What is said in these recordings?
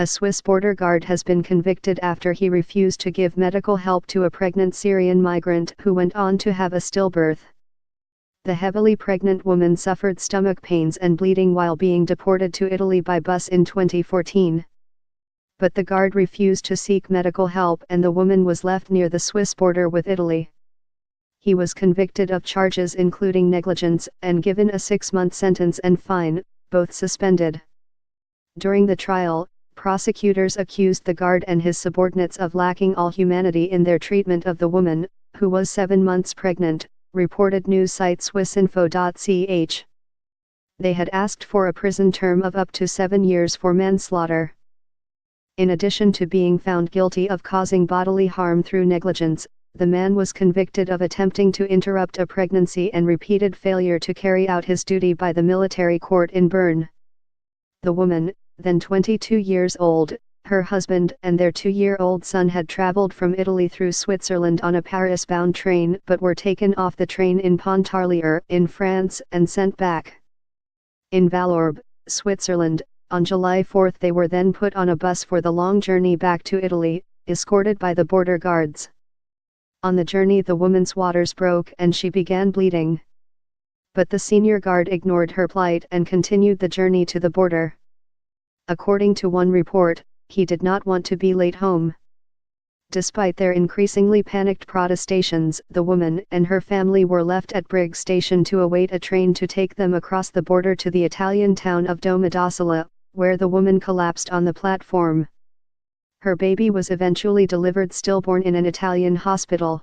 A Swiss border guard has been convicted after he refused to give medical help to a pregnant Syrian migrant who went on to have a stillbirth. The heavily pregnant woman suffered stomach pains and bleeding while being deported to Italy by bus in 2014. But the guard refused to seek medical help and the woman was left near the Swiss border with Italy. He was convicted of charges including negligence and given a 6-month sentence and fine, both suspended. During the trial, prosecutors accused the guard and his subordinates of lacking all humanity in their treatment of the woman, who was 7 months pregnant, reported news site swissinfo.ch. They had asked for a prison term of up to 7 years for manslaughter. In addition to being found guilty of causing bodily harm through negligence, the man was convicted of attempting to interrupt a pregnancy and repeated failure to carry out his duty by the military court in Bern. The woman, then 22 years old, her husband and their 2-year-old son had traveled from Italy through Switzerland on a Paris-bound train but were taken off the train in Pontarlier in France and sent back. In Vallorbe, Switzerland, on July 4 they were then put on a bus for the long journey back to Italy, escorted by the border guards. On the journey the woman's waters broke and she began bleeding. But the senior guard ignored her plight and continued the journey to the border. According to one report, he did not want to be late home. Despite their increasingly panicked protestations, the woman and her family were left at Brigg station to await a train to take them across the border to the Italian town of Domodossola, where the woman collapsed on the platform. Her baby was eventually delivered stillborn in an Italian hospital.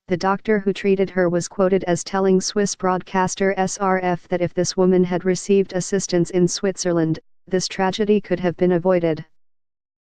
The doctor who treated her was quoted as telling Swiss broadcaster SRF that if this woman had received assistance in Switzerland, this tragedy could have been avoided.